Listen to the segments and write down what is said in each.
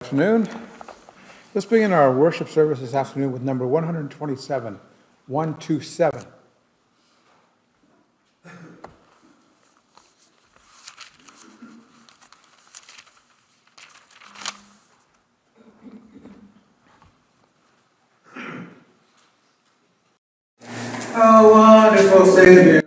Afternoon. Let's begin our worship service this afternoon with number 127, 127. How wonderful Savior.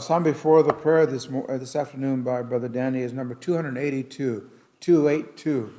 Psalm before the prayer this afternoon by Brother Danny is number 282, 282.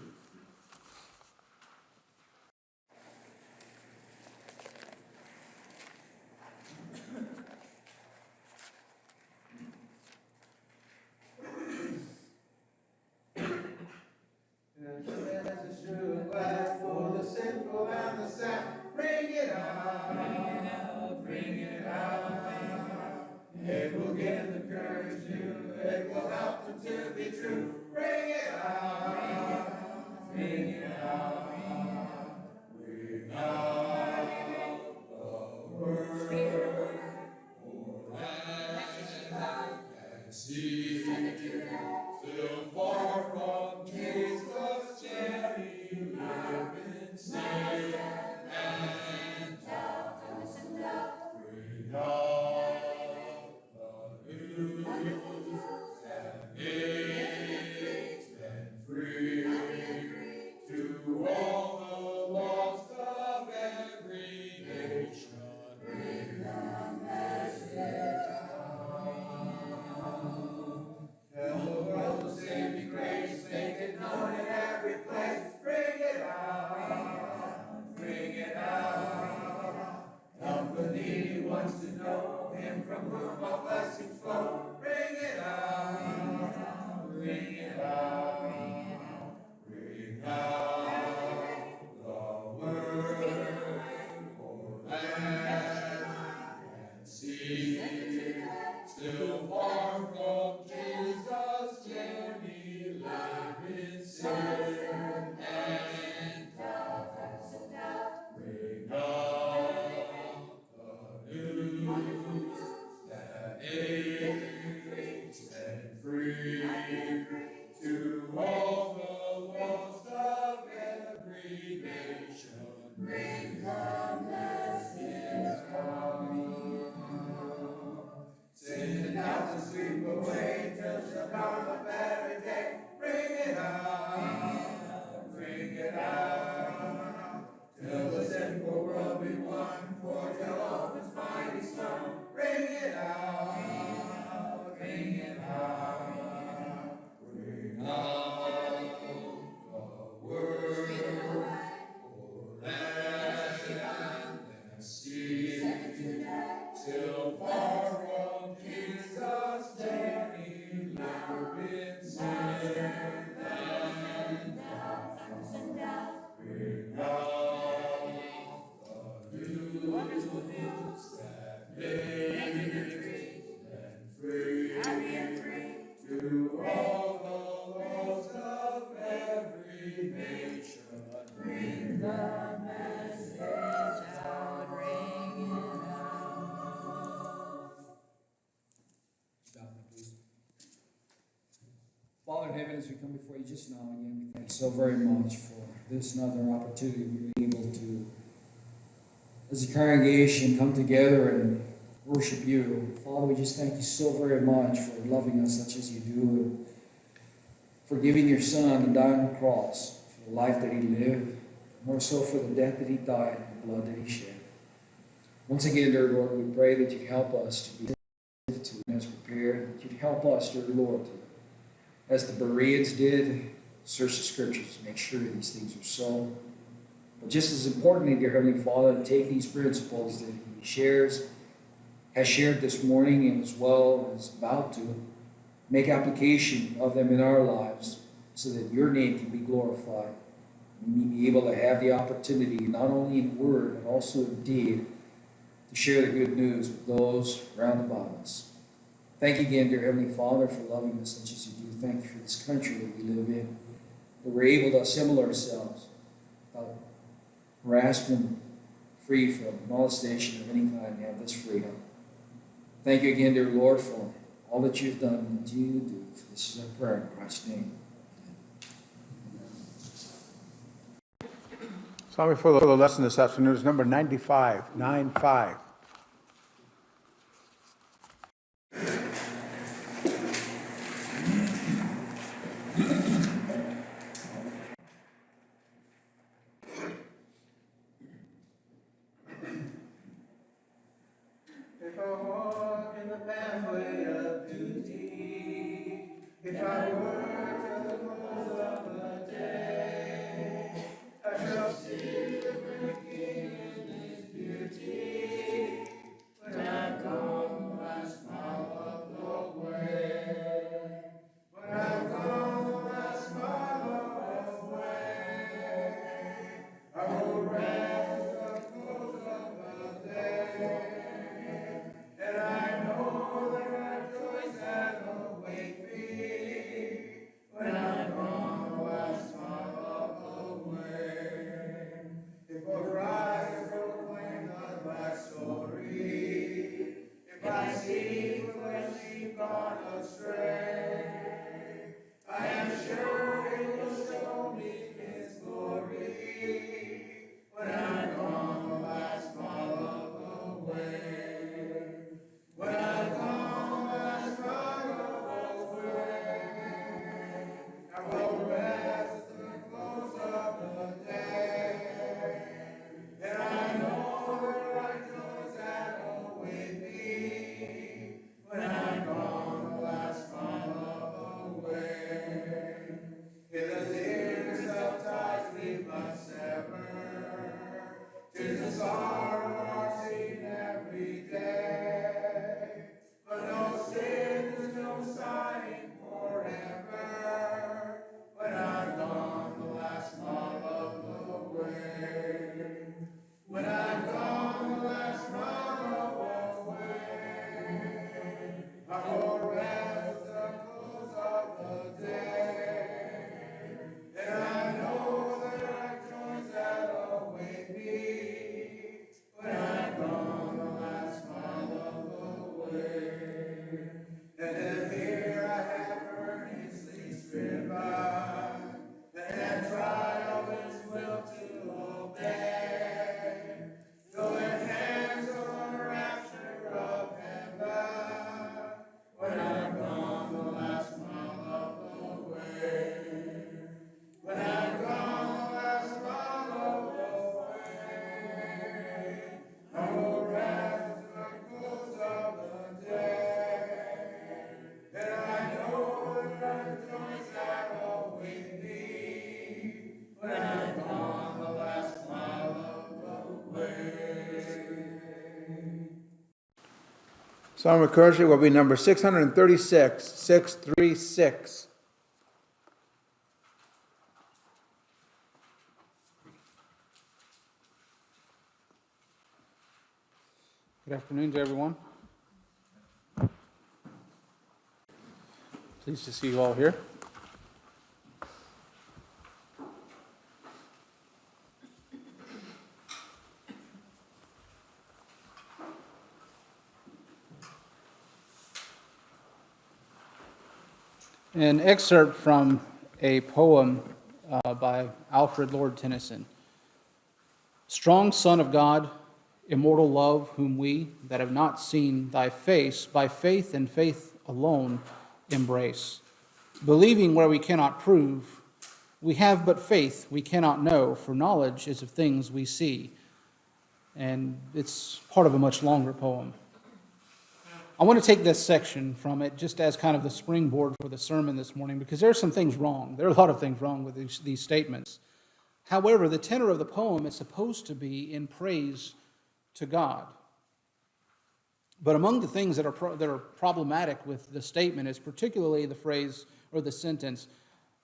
to sweep away till shall come a better day. Bring it out, bring it out, till the sinful world be won for Jehovah's mighty Son. Bring it out, bring it out, bring out the word for land and sea, till far from Jesus' journey, never been sin and doubt. Bring out the news that makes and free to all the lost of every nation. Bring the message out, ring it out. Stop that, please. Father in heaven, as we come before you just now again, we thank you so very much for this another opportunity we were able to, as a congregation, come together and worship you. Father, we just thank you so very much for loving us such as you do, and for giving your Son to die on the cross for the life that he lived, more so for the death that he died and the blood that he shed. Once again, dear Lord, we pray that you help us to be to as prepared, that you'd help us, dear Lord, to, as the Bereans did, search the Scriptures to make sure that these things are so. But just as importantly, dear Heavenly Father, to take these principles that he has shared this morning, and as well as about to make application of them in our lives, so that your name can be glorified. We may be able to have the opportunity, not only in word, but also in deed, to share the good news with those round about us. Thank you again, dear Heavenly Father, for loving us such as you do. Thank you for this country that we live in, that we're able to assemble ourselves without harassment, free from molestation of any kind, and have this freedom. Thank you again, dear Lord, for all that you've done and that you do. For this is our prayer in Christ's name. Psalm for the lesson this afternoon is number 95, 9-5. If I walk in the pathway of duty, if I work till the close of the day, I shall see the great King in his beauty. When I've gone the last mile of the way, when I've gone the last mile of the way, I will rest at the close of the day. And I know the right joys that await me when I've gone the last mile of the way. If I rise to proclaim the black story, if I see the sheep gone astray, I am sure He will show me His glory when I've gone the last mile of the way. When I've gone the last mile of the way, I will rest at the close of the day. And I know the right joys that await me when I've gone the last mile of the way. Hitherto self-ties we must sever, 'tis a sorrow our seen every day. But no sin is no sighing forever when I've gone the last mile of the way. When I've gone the last mile of the way, I will rest at the close of the day. And I know there are joys that await me when I've gone the last mile of the way. And if here I have earnestly striven, and have tried of His will to obey, though it hangs on the rapture of heaven, Psalm recursion will be number 636, 636. Good afternoon to everyone. Pleased to see you all here. An excerpt from a poem by Alfred Lord Tennyson. Strong Son of God, immortal love, whom we that have not seen thy face, by faith and faith alone embrace. Believing where we cannot prove, we have but faith we cannot know, for knowledge is of things we see. And it's part of a much longer poem. I want to take this section from it just as kind of the springboard for the sermon this morning, because there are some things wrong. There are a lot of things wrong with these statements. However, the tenor of the poem is supposed to be in praise to God. But among the things that are problematic with the statement is particularly the phrase or the sentence,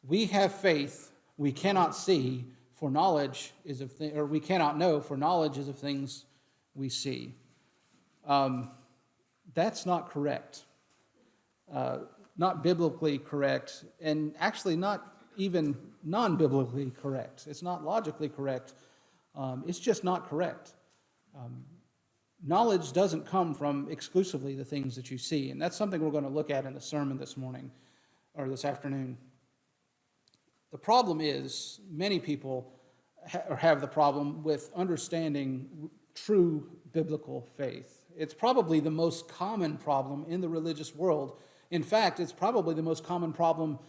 "We have faith we cannot see, for knowledge is of or we cannot know, for knowledge is of things we see." That's not correct, not biblically correct, and actually not even non-biblically correct. It's not logically correct. It's just not correct. Knowledge doesn't come from exclusively the things that you see, and that's something we're going to look at in the sermon this morning or this afternoon. The problem is many people have the problem with understanding true biblical faith. It's probably the most common problem in the religious world. In fact, it's probably the most common problem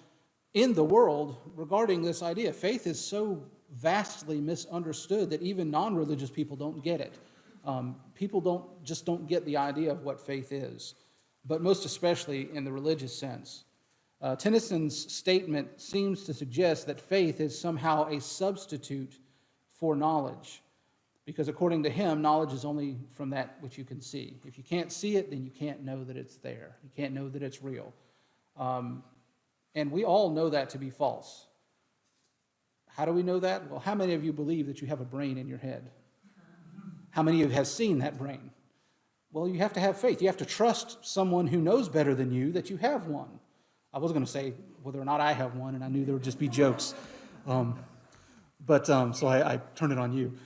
in the world regarding this idea. Faith is so vastly misunderstood that even non-religious people don't get it. People don't get the idea of what faith is, but most especially in the religious sense. Tennyson's statement seems to suggest that faith is somehow a substitute for knowledge, because according to him, knowledge is only from that which you can see. If you can't see it, then you can't know that it's there. You can't know that it's real. And we all know that to be false. How do we know that? Well, how many of you believe that you have a brain in your head? How many of you have seen that brain? Well, you have to have faith. You have to trust someone who knows better than you that you have one. I was going to say whether or not I have one, and I knew there would just be jokes. So I turned it on you.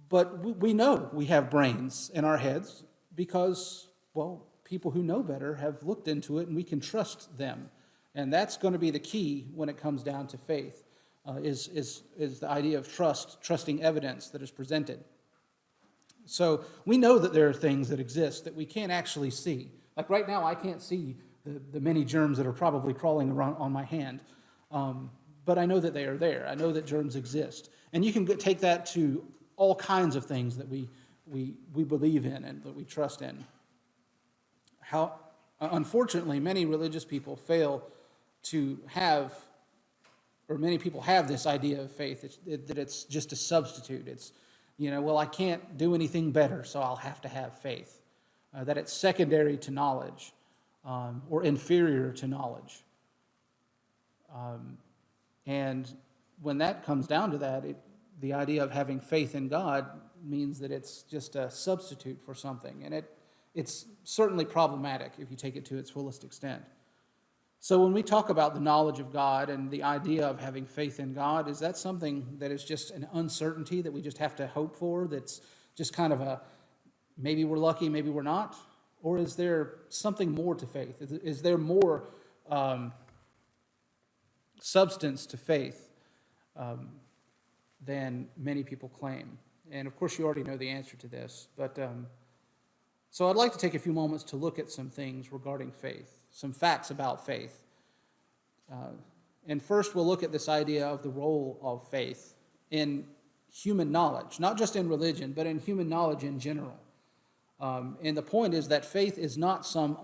But we know we have brains in our heads because, well, people who know better have looked into it, and we can trust them. And that's going to be the key when it comes down to faith, is the idea of trusting evidence that is presented. So we know that there are things that exist that we can't actually see. Like right now, I can't see the many germs that are probably crawling around on my hand. But I know that they are there. I know that germs exist. And you can take that to all kinds of things that we believe in and that we trust in. Unfortunately, many religious people fail to have, or many people have this idea of faith, that it's just a substitute. It's, well, I can't do anything better, so I'll have to have faith. That it's secondary to knowledge or inferior to knowledge. And when that comes down to that, the idea of having faith in God means that it's just a substitute for something. And it's certainly problematic if you take it to its fullest extent. So when we talk about the knowledge of God and the idea of having faith in God, is that something that is just an uncertainty that we just have to hope for, that's just kind of a, maybe we're lucky, maybe we're not? Or is there something more to faith? Is there more substance to faith than many people claim? And of course, you already know the answer to this. But so I'd like to take a few moments to look at some things regarding faith, some facts about faith. And first, we'll look at this idea of the role of faith in human knowledge, not just in religion, but in human knowledge in general. And the point is that faith is not some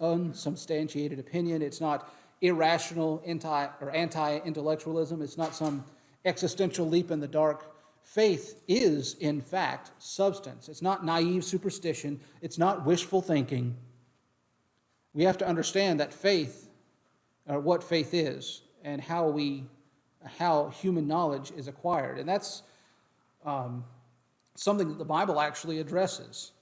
unsubstantiated opinion. It's not irrational anti-intellectualism. It's not some existential leap in the dark faith is, in fact, substance. It's not naive superstition. It's not wishful thinking. We have to understand that faith, or what faith is, and how human knowledge is acquired. And that's something that the Bible actually addresses.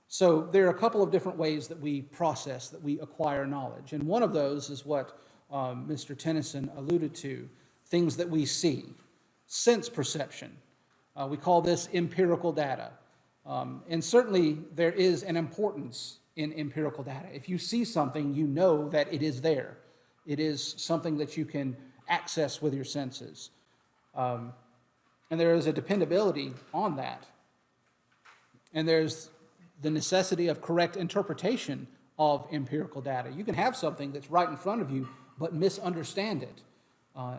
So there are a couple of different ways that we process, that we acquire knowledge. And one of those is what Mr. Tennyson alluded to, things that we see, sense perception. We call this empirical data. And certainly there is an importance in empirical data. If you see something, you know that it is there. It is something that you can access with your senses. And there is a dependability on that. And there's the necessity of correct interpretation of empirical data. You can have something that's right in front of you, but misunderstand it,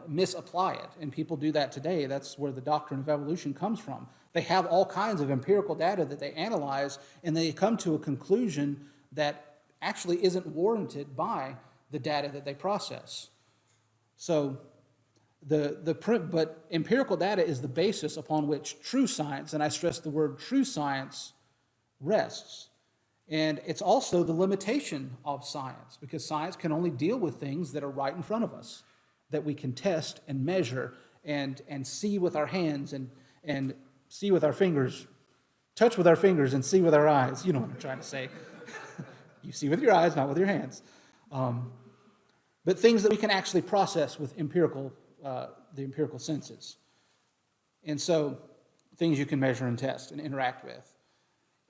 misapply it. And people do that today. That's where the doctrine of evolution comes from. They have all kinds of empirical data that they analyze, and they come to a conclusion that actually isn't warranted by the data that they process. So but empirical data is the basis upon which true science, and I stress the word true science, rests. And it's also the limitation of science, because science can only deal with things that are right in front of us, that we can test and measure and see with our hands and see with our fingers, touch with our fingers and see with our eyes. You know what I'm trying to say. You see with your eyes, not with your hands. But things that we can actually process with the empirical senses. And so things you can measure and test and interact with.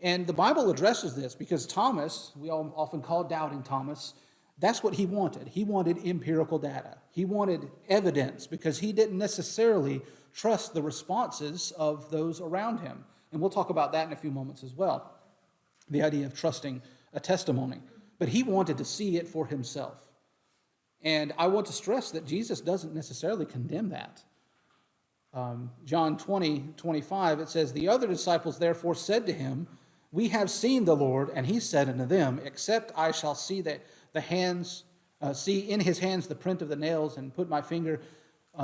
And the Bible addresses this because Thomas, we all often call doubting Thomas, that's what he wanted. He wanted empirical data. He wanted evidence because he didn't necessarily trust the responses of those around him. And we'll talk about that in a few moments as well, the idea of trusting a testimony. But he wanted to see it for himself. And I want to stress that Jesus doesn't necessarily condemn that. John 20:25, it says, "The other disciples therefore said to him, 'We have seen the Lord,' and he said unto them, 'Except I shall see see in his hands the print of the nails, and put my finger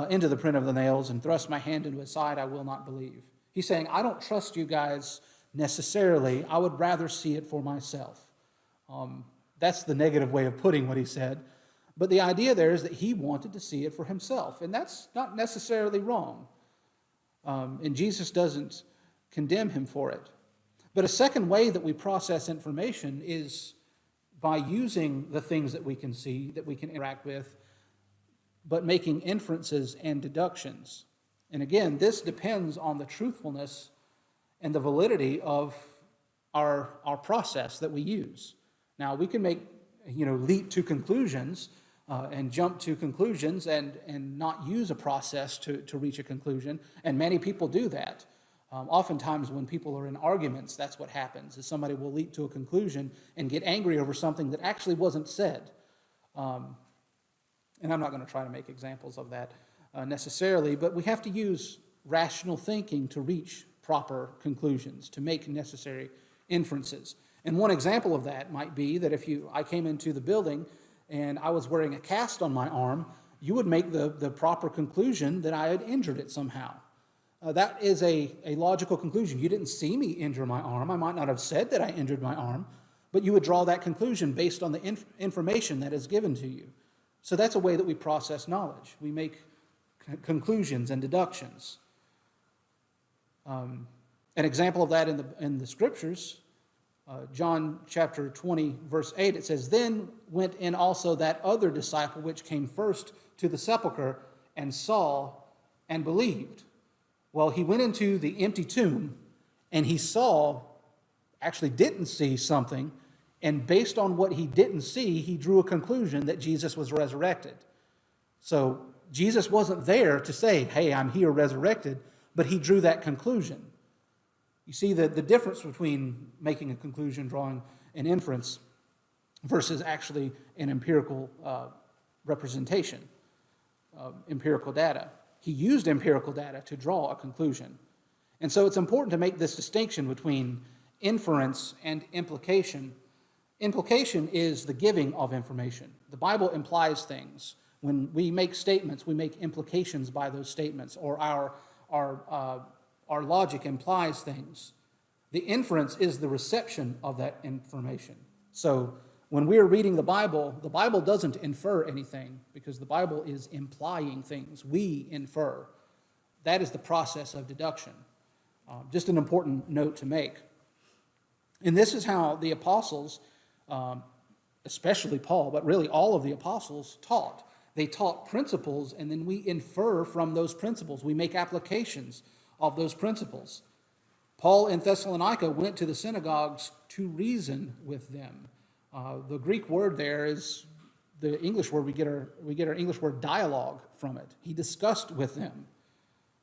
into the print of the nails, and thrust my hand into his side, I will not believe.'" He's saying, I don't trust you guys necessarily. I would rather see it for myself. That's the negative way of putting what he said. But the idea there is that he wanted to see it for himself, and that's not necessarily wrong. And Jesus doesn't condemn him for it. But a second way that we process information is by using the things that we can see, that we can interact with, but making inferences and deductions. And again, this depends on the truthfulness and the validity of our process that we use. Now, we can make, leap to conclusions and jump to conclusions and not use a process to reach a conclusion, and many people do that. Oftentimes when people are in arguments, that's what happens, is somebody will leap to a conclusion and get angry over something that actually wasn't said. And I'm not going to try to make examples of that necessarily, but we have to use rational thinking to reach proper conclusions, to make necessary inferences. And one example of that might be that if I came into the building and I was wearing a cast on my arm, you would make the proper conclusion that I had injured it somehow. That is a logical conclusion. You didn't see me injure my arm. I might not have said that I injured my arm, but you would draw that conclusion based on the information that is given to you. So that's a way that we process knowledge. We make conclusions and deductions. An example of that in the scriptures, John chapter 20, verse 8, it says, "Then went in also that other disciple which came first to the sepulchre and saw and believed." Well, he went into the empty tomb and he actually didn't see something, and based on what he didn't see, he drew a conclusion that Jesus was resurrected. So Jesus wasn't there to say, "Hey, I'm here resurrected," but he drew that conclusion. You see the difference between making a conclusion, drawing an inference, versus actually an empirical representation of empirical data. He used empirical data to draw a conclusion. And so it's important to make this distinction between inference and implication. Implication is the giving of information. The Bible implies things. When we make statements, we make implications by those statements, or our our logic implies things. The inference is the reception of that information. So when we're reading the Bible doesn't infer anything because the Bible is implying things. We infer. That is the process of deduction. Just an important note to make. And this is how the apostles, especially Paul, but really all of the apostles taught. They taught principles, and then we infer from those principles. We make applications of those principles. Paul in Thessalonica went to the synagogues to reason with them. The Greek word there is the English word, we get our English word dialogue from it. He discussed with them.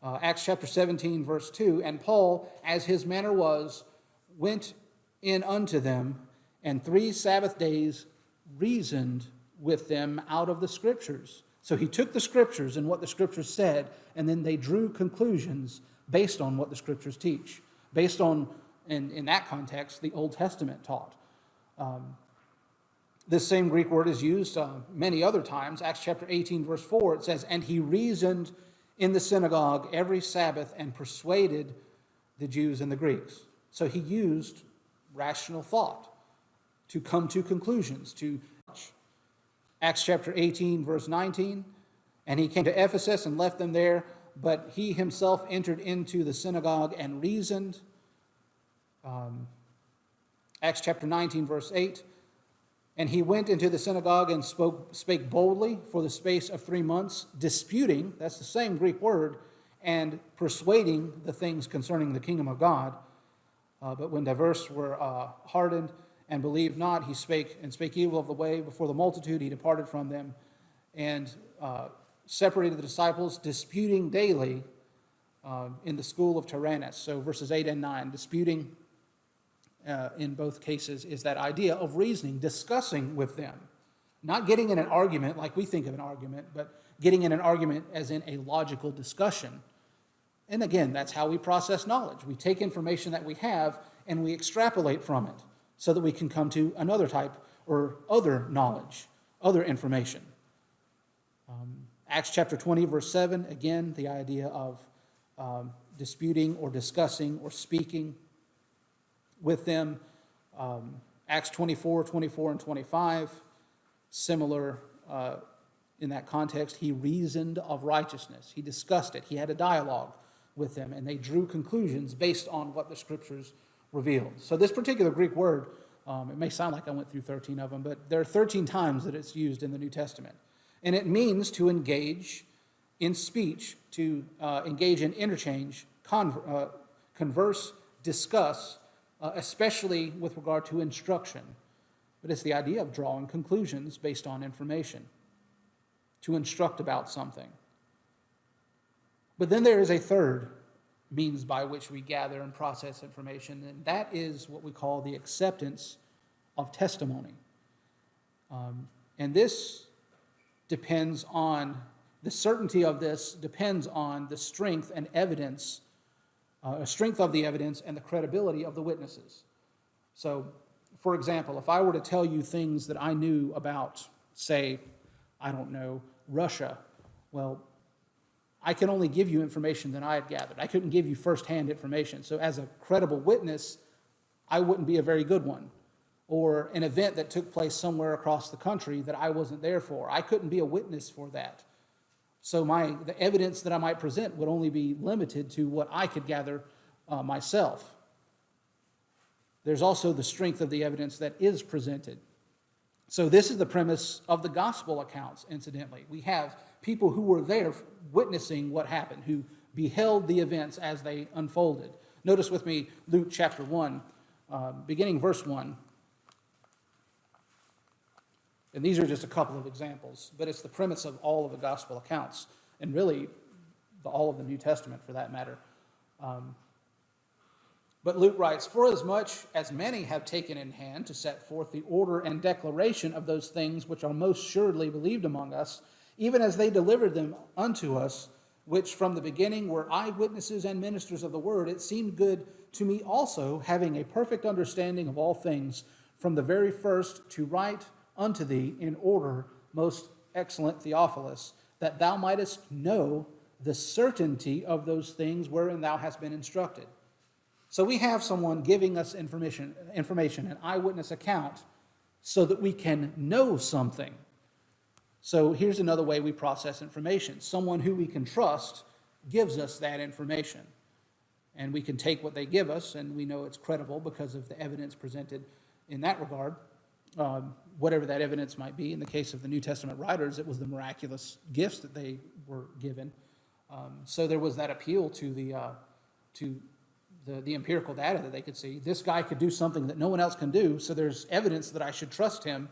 Acts chapter 17, verse 2, and Paul, as his manner was, went in unto them, and 3 Sabbath days reasoned with them out of the Scriptures. So he took the Scriptures and what the Scriptures said, and then they drew conclusions based on what the Scriptures teach, based on, in that context, the Old Testament taught. This same Greek word is used many other times. Acts chapter 18, verse 4, it says, and he reasoned in the synagogue every Sabbath and persuaded the Jews and the Greeks. So he used rational thought to come to conclusions. Acts chapter 18, verse 19, and he came to Ephesus and left them there, but he himself entered into the synagogue and reasoned. Acts chapter 19, verse 8, and he went into the synagogue and spake boldly for the space of 3 months, disputing, that's the same Greek word, and persuading the things concerning the kingdom of God. But when diverse were hardened and believed not, he spake evil of the way before the multitude. He departed from them and separated the disciples, disputing daily in the school of Tyrannus. So verses 8 and 9, disputing in both cases is that idea of reasoning, discussing with them. Not getting in an argument like we think of an argument, but getting in an argument as in a logical discussion. And again, that's how we process knowledge. We take information that we have and we extrapolate from it so that we can come to another type or other knowledge, other information. Acts chapter 20, verse 7, again, the idea of disputing or discussing or speaking with them. Acts 24, 24, and 25, similar in that context. He reasoned of righteousness. He discussed it. He had a dialogue with them, and they drew conclusions based on what the Scriptures revealed. So this particular Greek word, it may sound like I went through 13 of them, but there are 13 times that it's used in the New Testament. And it means to engage in speech, to engage in interchange, converse, discuss, especially with regard to instruction. But it's the idea of drawing conclusions based on information, to instruct about something. But then there is a third means by which we gather and process information, and that is what we call the acceptance of testimony. And this depends on, the certainty of this depends on the strength and evidence, strength of the evidence and the credibility of the witnesses. So, for example, if I were to tell you things that I knew about, say, I don't know, Russia, well, I can only give you information that I had gathered. I couldn't give you firsthand information. So as a credible witness, I wouldn't be a very good one. Or an event that took place somewhere across the country that I wasn't there for, I couldn't be a witness for that. So the evidence that I might present would only be limited to what I could gather myself. There's also the strength of the evidence that is presented. So this is the premise of the gospel accounts, incidentally. We have people who were there witnessing what happened, who beheld the events as they unfolded. Notice with me Luke chapter 1, beginning verse 1. And these are just a couple of examples, but it's the premise of all of the gospel accounts, and really all of the New Testament for that matter. But Luke writes, "Forasmuch as many have taken in hand to set forth the order and declaration of those things which are most surely believed among us, even as they delivered them unto us, which from the beginning were eyewitnesses and ministers of the word, it seemed good to me also, having a perfect understanding of all things, from the very first to write unto thee in order, most excellent Theophilus, that thou mightest know the certainty of those things wherein thou hast been instructed. So we have someone giving us information, an eyewitness account, so that we can know something. So here's another way we process information. Someone who we can trust gives us that information. And we can take what they give us, and we know it's credible because of the evidence presented in that regard. Whatever that evidence might be. In the case of the New Testament writers, it was the miraculous gifts that they were given. So there was that appeal to the empirical data that they could see. This guy could do something that no one else can do, so there's evidence that I should trust him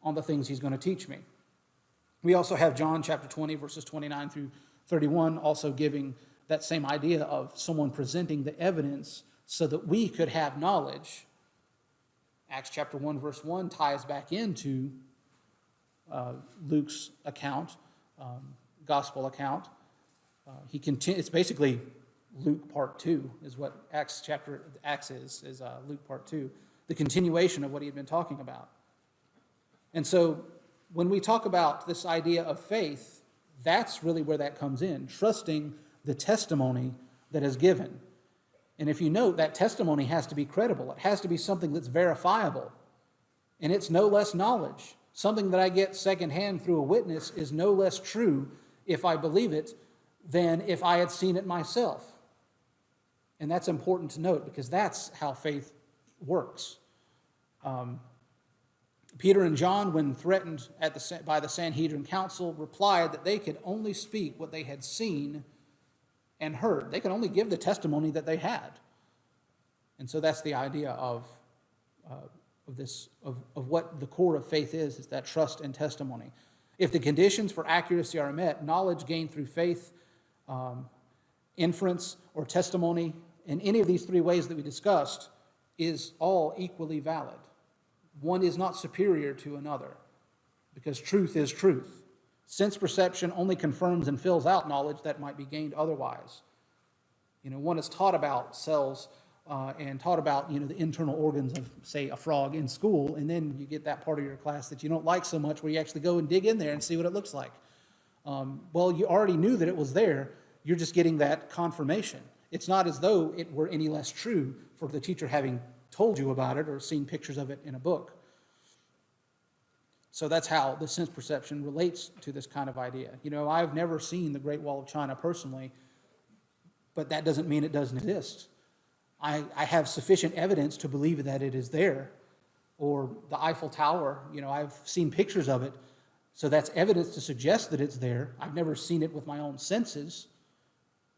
on the things he's going to teach me. We also have John chapter 20, verses 29 through 31, also giving that same idea of someone presenting the evidence so that we could have knowledge. Acts chapter 1, verse 1 ties back into Luke's account, gospel account. It's basically Luke part 2 is what Acts is Luke part 2, the continuation of what he had been talking about. And so when we talk about this idea of faith, that's really where that comes in, trusting the testimony that is given. And if you note, that testimony has to be credible. It has to be something that's verifiable. And it's no less knowledge. Something that I get secondhand through a witness is no less true if I believe it than if I had seen it myself. And that's important to note because that's how faith works. Peter and John, when threatened by the Sanhedrin council, replied that they could only speak what they had seen and heard. They could only give the testimony that they had. And so that's the idea of what the core of faith is that trust and testimony. If the conditions for accuracy are met, knowledge gained through faith, inference, or testimony, in any of these three ways that we discussed, is all equally valid. One is not superior to another, because truth is truth. Sense perception only confirms and fills out knowledge that might be gained otherwise. One is taught about cells and taught about, the internal organs of, say, a frog in school, and then you get that part of your class that you don't like so much where you actually go and dig in there and see what it looks like. Well, you already knew that it was there. You're just getting that confirmation. It's not as though it were any less true for the teacher having told you about it or seen pictures of it in a book. So that's how the sense perception relates to this kind of idea. I've never seen the Great Wall of China personally, but that doesn't mean it doesn't exist. I have sufficient evidence to believe that it is there. Or the Eiffel Tower, I've seen pictures of it, so that's evidence to suggest that it's there. I've never seen it with my own senses,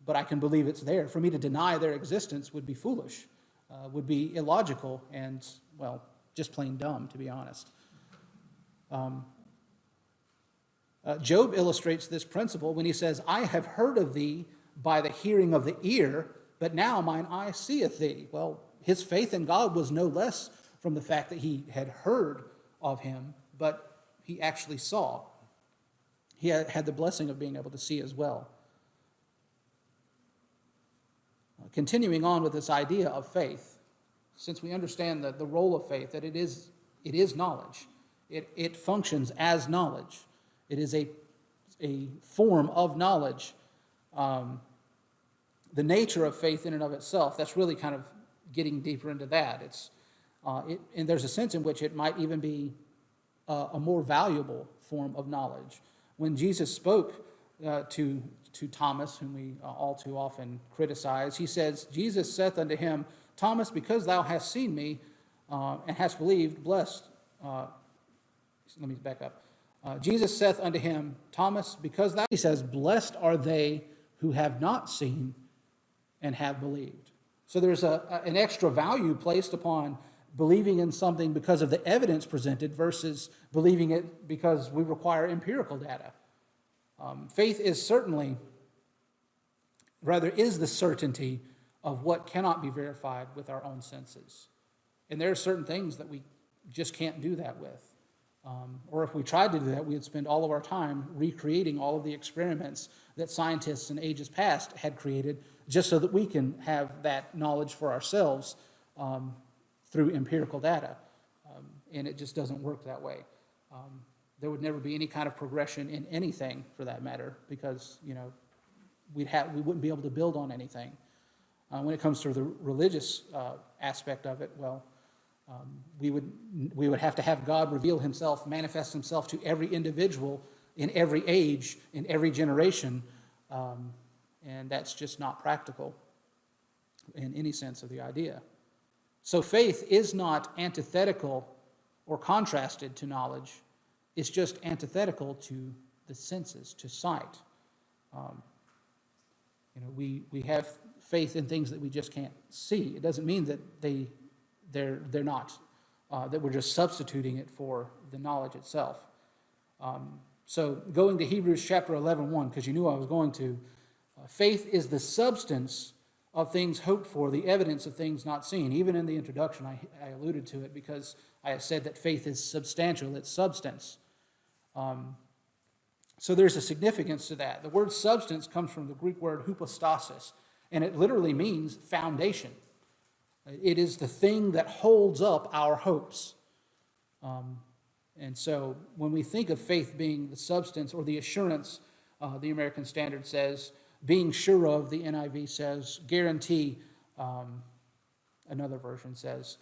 but I can believe it's there. For me to deny their existence would be foolish, would be illogical, and, well, just plain dumb, to be honest. Job illustrates this principle when he says, I have heard of thee by the hearing of the ear, but now mine eye seeth thee. Well, his faith in God was no less from the fact that he had heard of him, but he actually saw. He had the blessing of being able to see as well. Continuing on with this idea of faith, since we understand the role of faith, that it is knowledge. It functions as knowledge. It is a form of knowledge. The nature of faith in and of itself, that's really kind of getting deeper into that. And there's a sense in which it might even be a more valuable form of knowledge. When Jesus spoke to Thomas, whom we all too often criticize, he says, Jesus saith unto him, Thomas, because thou hast seen me and hast believed, blessed. Let me back up. Jesus saith unto him, Thomas, because thou, he says, blessed are they who have not seen and have believed. So there's an extra value placed upon believing in something because of the evidence presented versus believing it because we require empirical data. Faith is the certainty of what cannot be verified with our own senses. And there are certain things that we just can't do that with. Or if we tried to do that, we would spend all of our time recreating all of the experiments that scientists in ages past had created just so that we can have that knowledge for ourselves through empirical data. And it just doesn't work that way. There would never be any kind of progression in anything for that matter because, we wouldn't be able to build on anything. When it comes to the religious aspect of it, well, we would have to have God reveal himself, manifest himself to every individual in every age, in every generation, and that's just not practical in any sense of the idea. So faith is not antithetical or contrasted to knowledge. It's just antithetical to the senses, to sight. We have faith in things that we just can't see. It doesn't mean that they're not, that we're just substituting it for the knowledge itself. So going to Hebrews chapter 11:1, because you knew I was going to, faith is the substance of things hoped for, the evidence of things not seen. Even in the introduction, I alluded to it because I said that faith is substantial, it's substance. So there's a significance to that. The word substance comes from the Greek word hypostasis, and it literally means foundation. It is the thing that holds up our hopes. And so when we think of faith being the substance or the assurance, the American Standard says, being sure of, the NIV says, guarantee, another version says,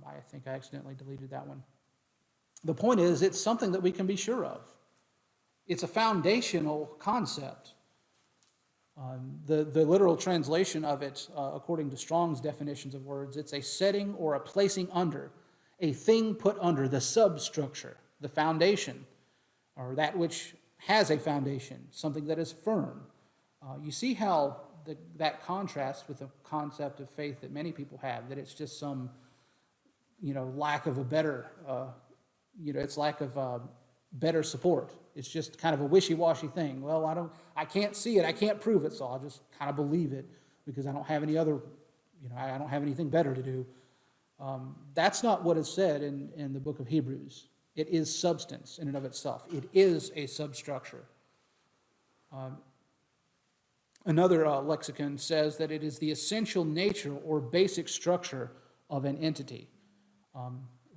I think I accidentally deleted that one. The point is, it's something that we can be sure of. It's a foundational concept. The literal translation of it, according to Strong's definitions of words, it's a setting or a placing under, a thing put under, the substructure, the foundation, or that which has a foundation, something that is firm. You see how that contrasts with the concept of faith that many people have, that it's just some, lack of a better, it's lack of better support. It's just kind of a wishy-washy thing. Well, I can't see it, I can't prove it, so I'll just kind of believe it because I don't have any other, I don't have anything better to do. That's not what is said in the book of Hebrews. It is substance in and of itself. It is a substructure. Another lexicon says that it is the essential nature or basic structure of an entity.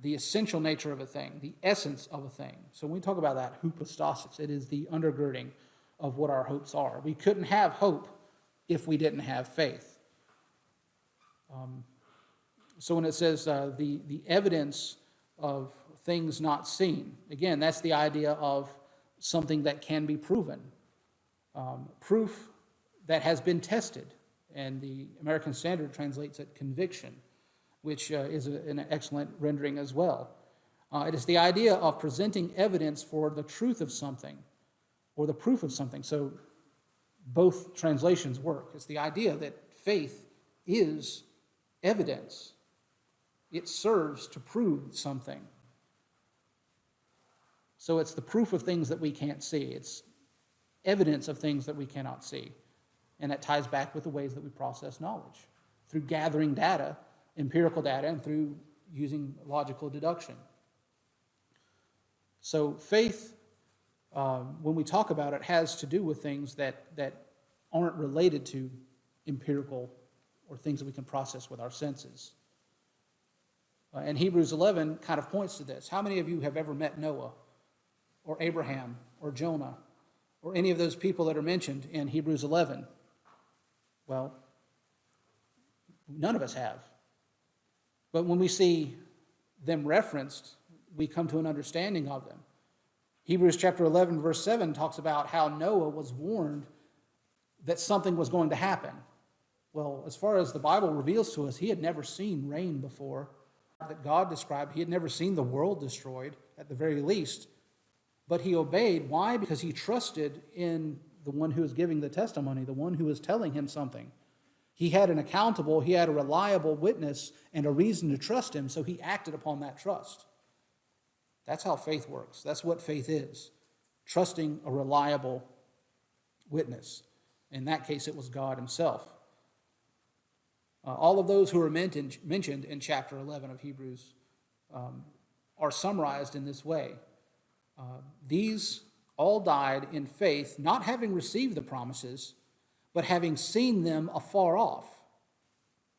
The essential nature of a thing, the essence of a thing. So when we talk about that, hypostasis, it is the undergirding of what our hopes are. We couldn't have hope if we didn't have faith. So when it says the evidence of things not seen, again, that's the idea of something that can be proven. Proof that has been tested, and the American Standard translates it conviction, which is an excellent rendering as well. It is the idea of presenting evidence for the truth of something or the proof of something. So both translations work. It's the idea that faith is evidence. It serves to prove something. So it's the proof of things that we can't see. It's evidence of things that we cannot see. And that ties back with the ways that we process knowledge, through gathering data, empirical data, and through using logical deduction. So faith, when we talk about it, has to do with things that aren't related to empirical or things that we can process with our senses. And Hebrews 11 kind of points to this. How many of you have ever met Noah or Abraham or Jonah or any of those people that are mentioned in Hebrews 11? Well, none of us have. But when we see them referenced, we come to an understanding of them. Hebrews chapter 11, verse 7 talks about how Noah was warned that something was going to happen. Well, as far as the Bible reveals to us, he had never seen rain before that God described. He had never seen the world destroyed, at the very least. But he obeyed. Why? Because he trusted in the one who was giving the testimony, the one who was telling him something. He had an accountable, he had a reliable witness and a reason to trust him, so he acted upon that trust. That's how faith works. That's what faith is. Trusting a reliable witness. In that case, it was God himself. All of those who are mentioned in chapter 11 of Hebrews are summarized in this way. These all died in faith, not having received the promises, but having seen them afar off,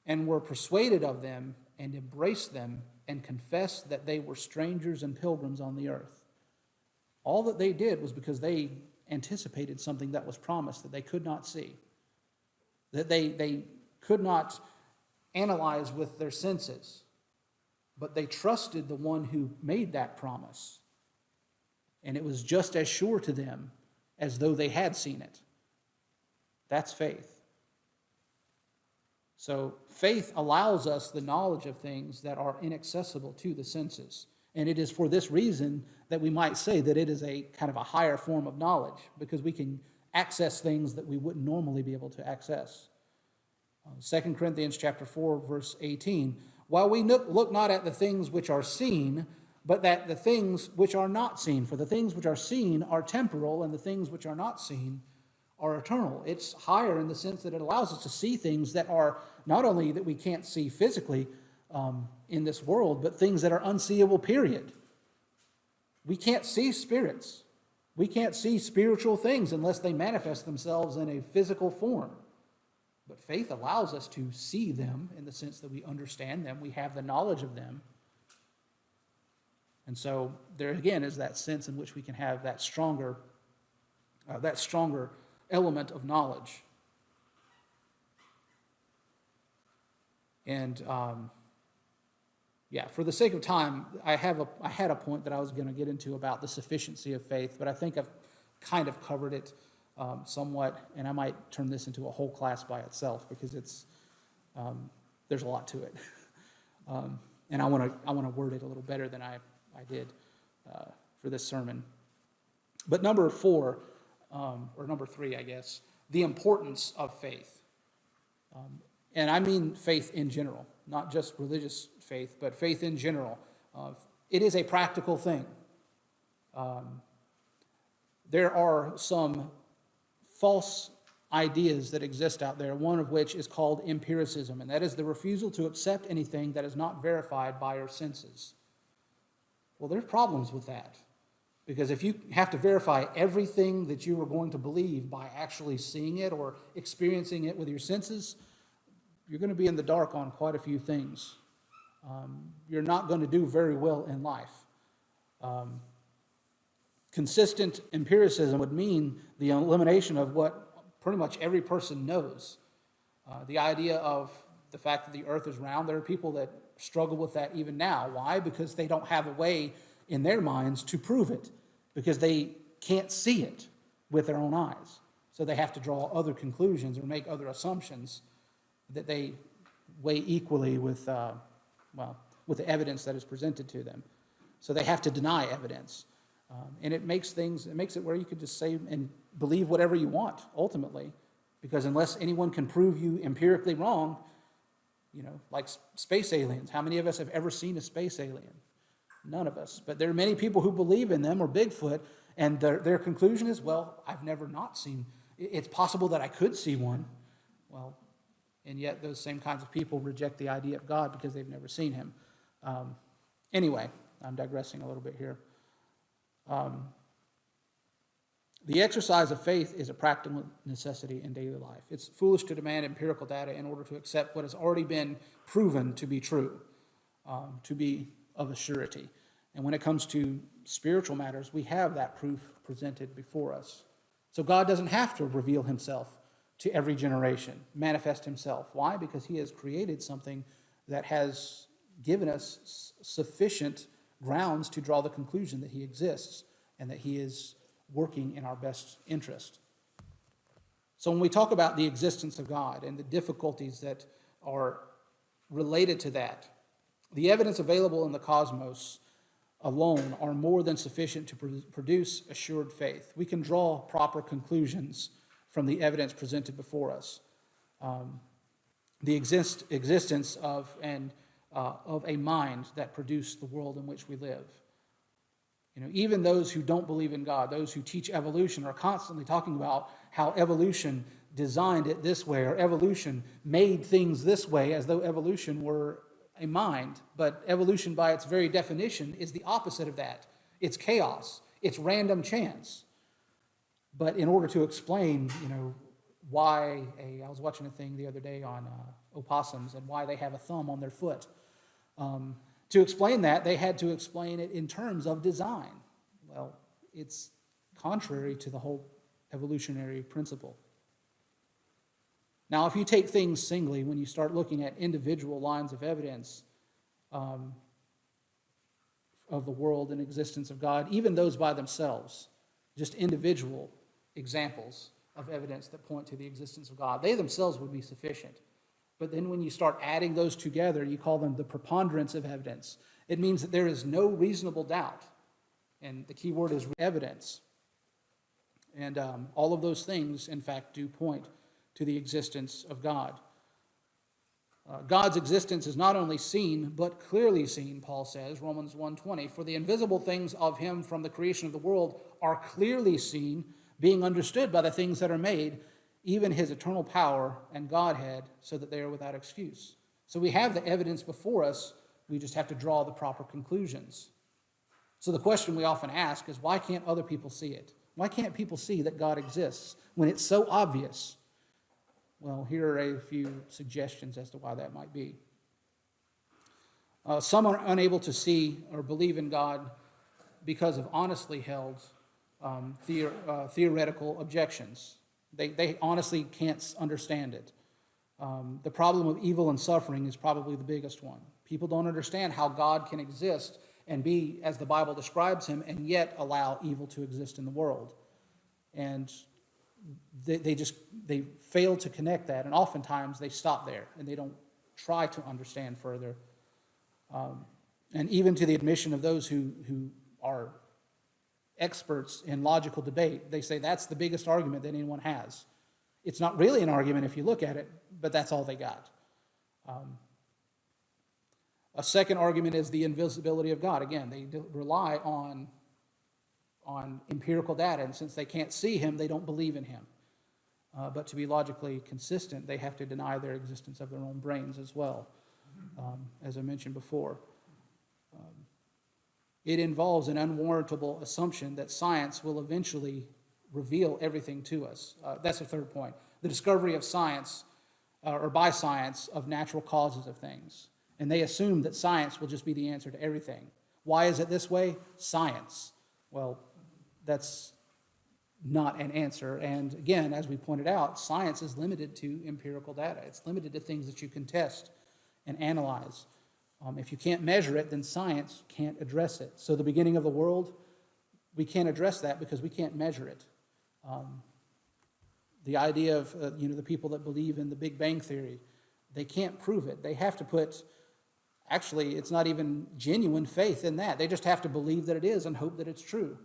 and were persuaded of them, and embraced them, and confessed that they were strangers and pilgrims on the earth. All that they did was because they anticipated something that was promised that they could not see, that they could not analyze with their senses, but they trusted the one who made that promise. And it was just as sure to them as though they had seen it. That's faith. So faith allows us the knowledge of things that are inaccessible to the senses. And it is for this reason that we might say that it is a kind of a higher form of knowledge, because we can access things that we wouldn't normally be able to access. 2 Corinthians chapter 4, verse 18, while we look not at the things which are seen, but at the things which are not seen. For the things which are seen are temporal, and the things which are not seen are eternal. It's higher in the sense that it allows us to see things that are not only that we can't see physically in this world, but things that are unseeable, period. We can't see spirits. We can't see spiritual things unless they manifest themselves in a physical form. But faith allows us to see them in the sense that we understand them, we have the knowledge of them. And so there again is that sense in which we can have that stronger element of knowledge. And for the sake of time, I had a point that I was going to get into about the sufficiency of faith, but I think I've kind of covered it somewhat, and I might turn this into a whole class by itself, because it's there's a lot to it, and I want to word it a little better than I did for this sermon. But number 4, or number 3, I guess, the importance of faith, and I mean faith in general, not just religious faith, but faith in general. It is a practical thing. There are some false ideas that exist out there, one of which is called empiricism, and that is the refusal to accept anything that is not verified by our senses. Well, there's problems with that, because if you have to verify everything that you are going to believe by actually seeing it or experiencing it with your senses, you're going to be in the dark on quite a few things. You're not going to do very well in life. Consistent empiricism would mean the elimination of what pretty much every person knows. The idea of the fact that the earth is round, there are people that struggle with that even now. Why? Because they don't have a way in their minds to prove it, because they can't see it with their own eyes. So they have to draw other conclusions or make other assumptions that they weigh equally with the evidence that is presented to them. So they have to deny evidence. And it makes it where you could just say and believe whatever you want, ultimately, because unless anyone can prove you empirically wrong, like space aliens. How many of us have ever seen a space alien? None of us. But there are many people who believe in them, or Bigfoot, and their conclusion is, well, I've never not seen. It's possible that I could see one. Well, and yet those same kinds of people reject the idea of God because they've never seen him. Anyway, I'm digressing a little bit here. The exercise of faith is a practical necessity in daily life. It's foolish to demand empirical data in order to accept what has already been proven to be true, to be of a surety. And when it comes to spiritual matters, we have that proof presented before us. So God doesn't have to reveal himself to every generation, manifest himself. Why? Because he has created something that has given us sufficient grounds to draw the conclusion that he exists and that he is working in our best interest. So when we talk about the existence of God and the difficulties that are related to that, the evidence available in the cosmos alone are more than sufficient to produce assured faith. We can draw proper conclusions from the evidence presented before us. The existence of a mind that produced the world in which we live. Even those who don't believe in God, those who teach evolution, are constantly talking about how evolution designed it this way, or evolution made things this way, as though evolution were a mind. But evolution, by its very definition, is the opposite of that. It's chaos. It's random chance. But in order to explain, why I was watching a thing the other day on opossums and why they have a thumb on their foot. To explain that, they had to explain it in terms of design. Well, it's contrary to the whole evolutionary principle. Now, if you take things singly, when you start looking at individual lines of evidence of the world and existence of God, even those by themselves, just individual examples of evidence that point to the existence of God, they themselves would be sufficient. But then when you start adding those together, you call them the preponderance of evidence. It means that there is no reasonable doubt. And the key word is evidence. And all of those things, in fact, do point to the existence of God. God's existence is not only seen, but clearly seen, Paul says, Romans 1:20. For the invisible things of him from the creation of the world are clearly seen, being understood by the things that are made, even his eternal power and Godhead, so that they are without excuse. So we have the evidence before us, we just have to draw the proper conclusions. So the question we often ask is, why can't other people see it? Why can't people see that God exists when it's so obvious? Well, here are a few suggestions as to why that might be. Some are unable to see or believe in God because of honestly held theoretical objections. They honestly can't understand it. The problem of evil and suffering is probably the biggest one. People don't understand how God can exist and be, as the Bible describes him, and yet allow evil to exist in the world. And they fail to connect that, and oftentimes they stop there and they don't try to understand further. And even to the admission of those who are experts in logical debate, they say that's the biggest argument that anyone has. It's not really an argument if you look at it, but that's all they got. A second argument is the invisibility of God. Again, they rely on empirical data, and since they can't see him, they don't believe in him. But to be logically consistent, they have to deny their existence of their own brains as well, as I mentioned before. It involves an unwarrantable assumption that science will eventually reveal everything to us. That's the third point. The discovery of science, or by science, of natural causes of things. And they assume that science will just be the answer to everything. Why is it this way? Science. Well, that's not an answer. And again, as we pointed out, science is limited to empirical data. It's limited to things that you can test and analyze. If you can't measure it, then science can't address it. So the beginning of the world, we can't address that because we can't measure it. The idea of the people that believe in the Big Bang Theory, they can't prove it. They have to put, actually, it's not even genuine faith in that. They just have to believe that it is and hope that it's true.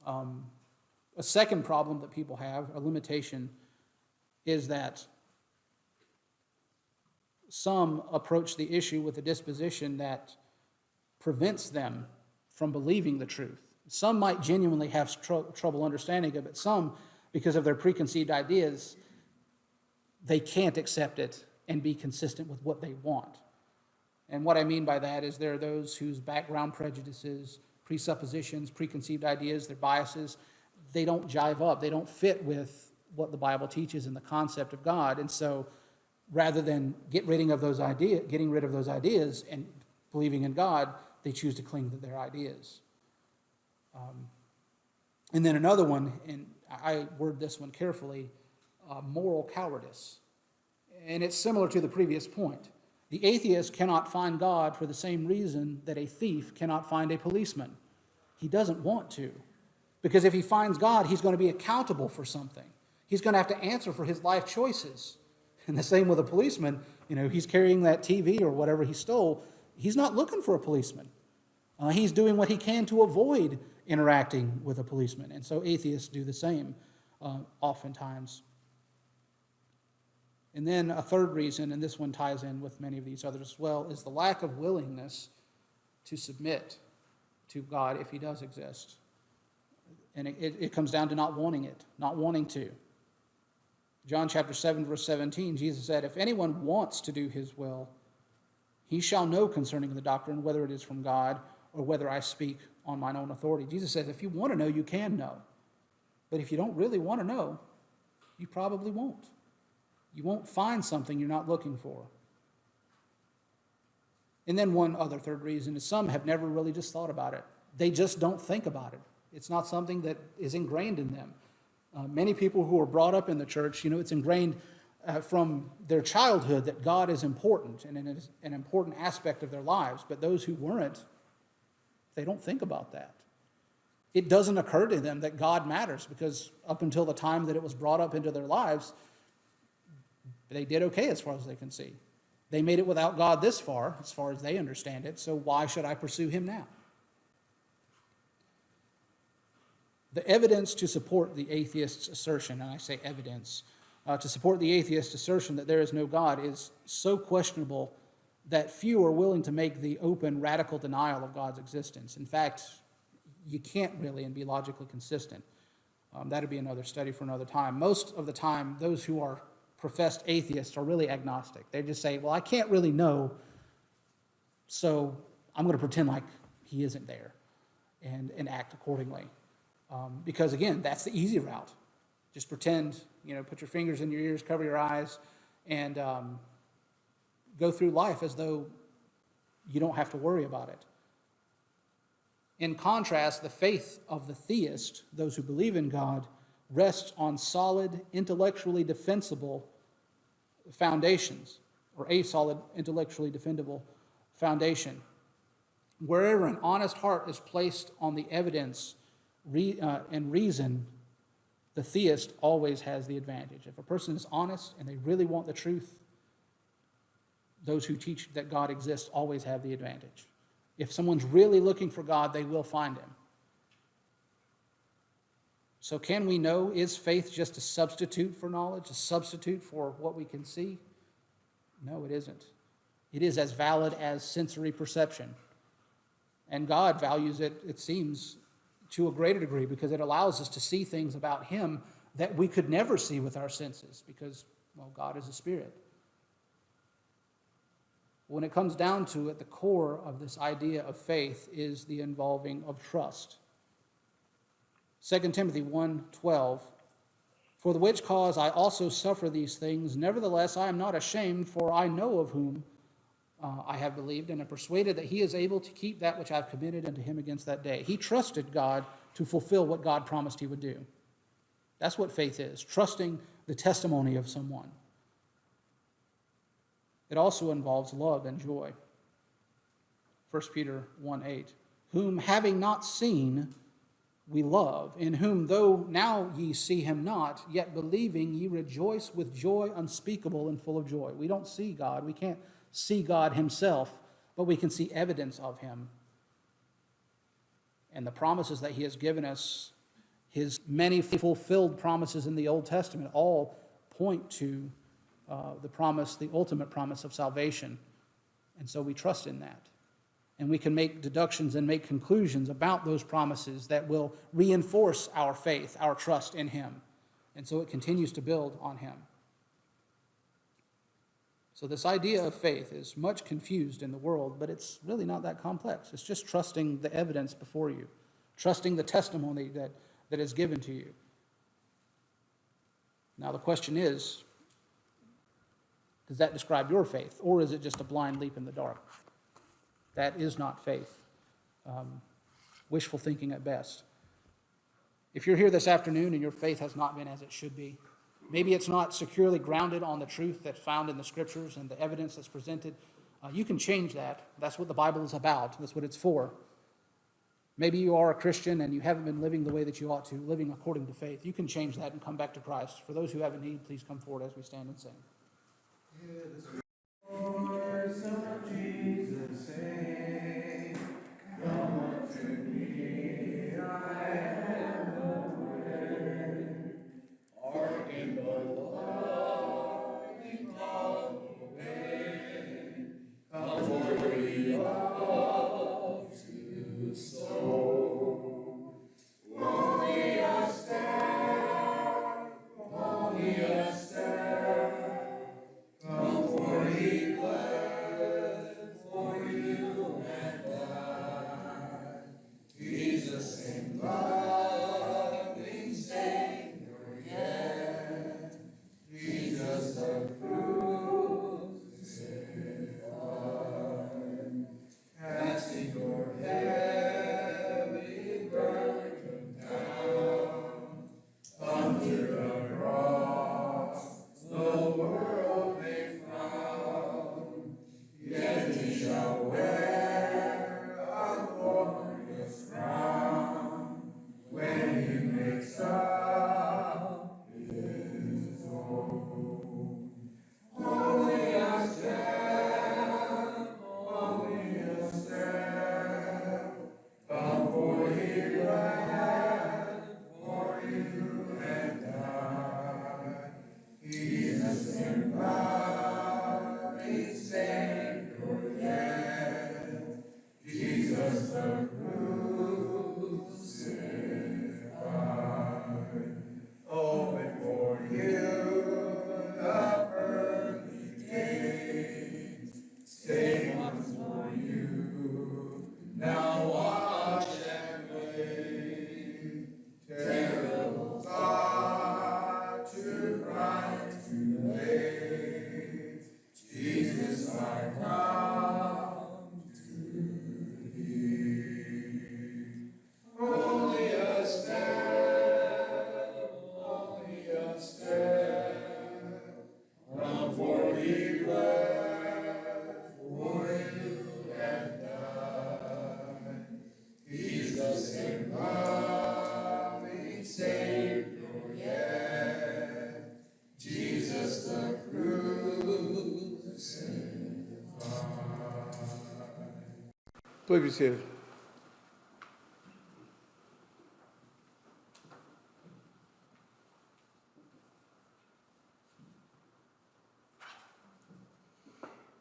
A second problem that people have, a limitation, is that some approach the issue with a disposition that prevents them from believing the truth. Some might genuinely have trouble understanding it, but some, because of their preconceived ideas, they can't accept it and be consistent with what they want. And what I mean by that is there are those whose background prejudices, presuppositions, preconceived ideas, their biases, they don't jive up. They don't fit with what the Bible teaches and the concept of God. And so rather than getting rid of those ideas and believing in God, they choose to cling to their ideas. And then another one, and I word this one carefully, moral cowardice. And it's similar to the previous point. The atheist cannot find God for the same reason that a thief cannot find a policeman. He doesn't want to. Because if he finds God, he's going to be accountable for something. He's going to have to answer for his life choices. And the same with a policeman. He's carrying that TV or whatever he stole. He's not looking for a policeman. He's doing what he can to avoid interacting with a policeman. And so atheists do the same oftentimes. And then a third reason, and this one ties in with many of these others as well, is the lack of willingness to submit to God if he does exist. And it comes down to not wanting it, not wanting to. John chapter 7, verse 17, Jesus said, if anyone wants to do his will, he shall know concerning the doctrine, whether it is from God or whether I speak on mine own authority. Jesus says, if you want to know, you can know. But if you don't really want to know, you probably won't. You won't find something you're not looking for. And then one other third reason is some have never really just thought about it. They just don't think about it. It's not something that is ingrained in them. Many people who are brought up in the church, it's ingrained from their childhood that God is important and it is an important aspect of their lives. But those who weren't, they don't think about that. It doesn't occur to them that God matters, because up until the time that it was brought up into their lives, they did okay as far as they can see. They made it without God this far, as far as they understand it, so why should I pursue him now? The evidence to support the atheist's assertion, and I say evidence, to support the atheist's assertion that there is no God is so questionable that few are willing to make the open, radical denial of God's existence. In fact, you can't really and be logically consistent. That'd be another study for another time. Most of the time, those who are professed atheists are really agnostic. They just say, well, I can't really know, so I'm going to pretend like he isn't there and act accordingly. Because again, that's the easy route. Just pretend, put your fingers in your ears, cover your eyes, and go through life as though you don't have to worry about it. In contrast, the faith of the theist, those who believe in God, rests on solid, intellectually defensible foundations, or a solid, intellectually defendable foundation. Wherever an honest heart is placed on the evidence and reason, the theist always has the advantage. If a person is honest and they really want the truth, those who teach that God exists always have the advantage. If someone's really looking for God, they will find him. So can we know, is faith just a substitute for knowledge, a substitute for what we can see? No, it isn't. It is as valid as sensory perception. And God values it, it seems, to a greater degree, because it allows us to see things about him that we could never see with our senses, because, God is a spirit. When it comes down to it, the core of this idea of faith is the involving of trust. 2 Timothy 1:12, for the which cause I also suffer these things. Nevertheless, I am not ashamed, for I know of whom I have believed, and am persuaded that he is able to keep that which I have committed unto him against that day. He trusted God to fulfill what God promised he would do. That's what faith is, trusting the testimony of someone. It also involves love and joy. 1 Peter 1:8, whom having not seen, we love, in whom though now ye see him not, yet believing ye rejoice with joy unspeakable and full of joy. We don't see God. We can't see God himself, but we can see evidence of him. And the promises that he has given us, his many fulfilled promises in the Old Testament, all point to the promise, the ultimate promise of salvation. And so we trust in that. And we can make deductions and make conclusions about those promises that will reinforce our faith, our trust in him. And so it continues to build on him. So this idea of faith is much confused in the world, but it's really not that complex. It's just trusting the evidence before you, trusting the testimony that is given to you. Now the question is, does that describe your faith, or is it just a blind leap in the dark? That is not faith. Wishful thinking at best. If you're here this afternoon and your faith has not been as it should be, maybe it's not securely grounded on the truth that's found in the scriptures and the evidence that's presented, you can change that. That's what the Bible is about. That's what it's for. Maybe you are a Christian and you haven't been living the way that you ought to, living according to faith. You can change that and come back to Christ. For those who have a need, please come forward as we stand and sing. Lord, Son of Jesus, say, come unto me, I am the way. Hearken the loving call away. Come for ye all to sow. Only a step, only a step. Come for ye blessed Oh, before you the pearly gates, stay once for you. Now watch and wait. Terrible thought to cry too late. Jesus, I come to thee. Only a step, only a step. From forty left for you and I. He's the same loving Savior yet. Jesus the crucified. Please be seated.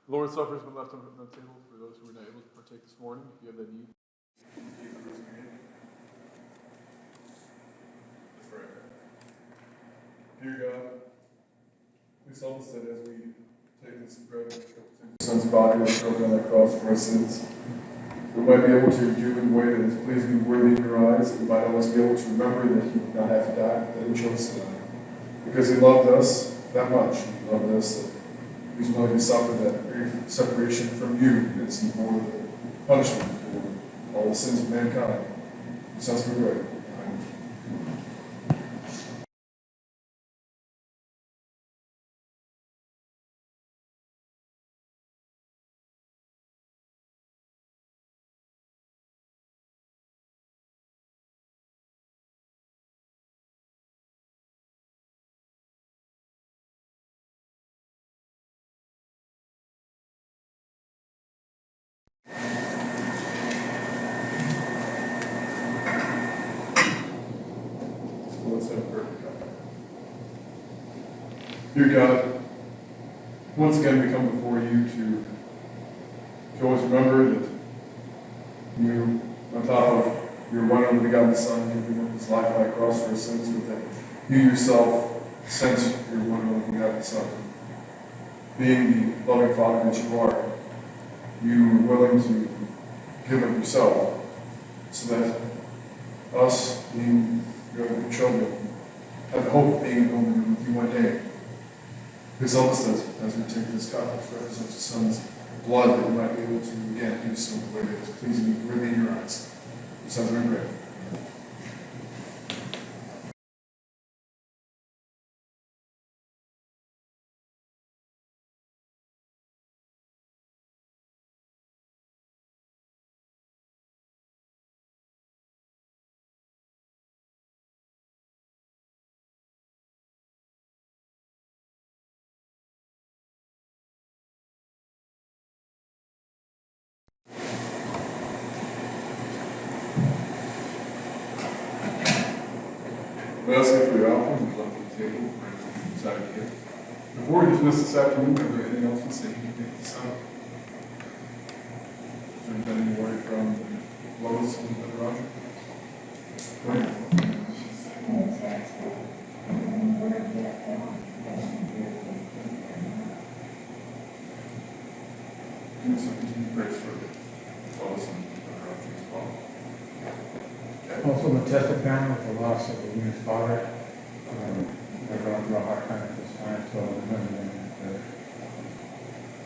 The Lord's Supper has been left on the table for those who were not able to partake this morning. If you have that need, let's pray. Dear God, please help us that as we take this bread, your Son's body that was broken on that cross for our sins, we might be able to do it in a way that is pleasing and worthy in your eyes, that we might always be able to remember that he did not have to die, that he chose to die. Because he loved us that much. He loved us that he was willing to suffer that very separation from you as he bore the punishment for all the sins of mankind. It sounds good, right? Let's have a prayer. Dear God, once again we come before you to always remember that you, on top of your one only begotten Son, giving up his life on the cross for our sins, but that you yourself sent your one only begotten Son. Being the loving Father that you are, you were willing to give of yourself so that us, being your children, have the hope of being in home with you one day. Please help us as we take this cup which represents the Son's blood, that we might be able to again do so in a way that is pleasing and worthy in your eyes. Your Son's name, pray. We ask you for your offering, we left at the table, right beside you. Before we dismiss this afternoon, is there anything else to say? You can take this out. Is there any word from Lois and Brother Roger? Go ahead. Give us some continued praise for Lois and Brother Roger as well. Also, the Majestic family with the loss of the woman's father. They're going through a hard time at this time, so remember them.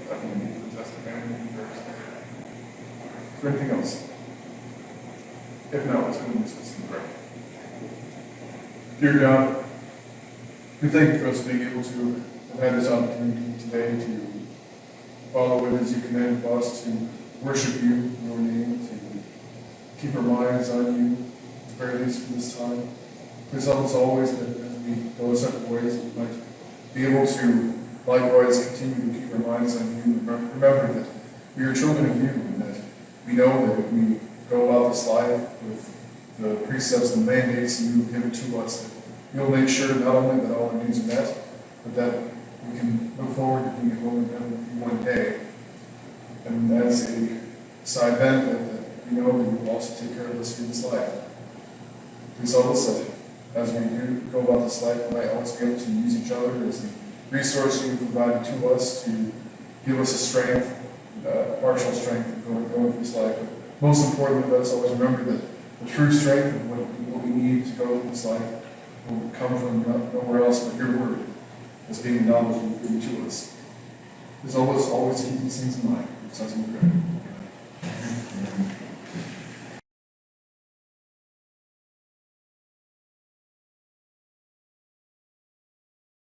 Definitely need to test the family and prayers. Is there anything else? If not, let's go and dismiss and pray. Dear God, we thank you for us being able to have had this opportunity today to follow it as you command us to worship you in your name, to keep our minds on you, at the very least for this time. Please help us always that as we go separate ways, we might be able to likewise continue to keep our minds on you and remember that we are children of you and that we know that if we go about this life with the precepts and mandates you have given to us, that you'll make sure not only that all our needs are met, but that we can look forward to being alone with Him one day. And as a side benefit, that we know that you will also take care of us through this life. Please help us that as we do go about this life, we might always be able to use each other as the resource you provided to us to give us a strength, partial strength going through this life. But most importantly, let us always remember that the true strength of what we need to go through this life will come from nowhere else but your word, as being the knowledge you've given to us. Please always keep these things in mind. It sounds good.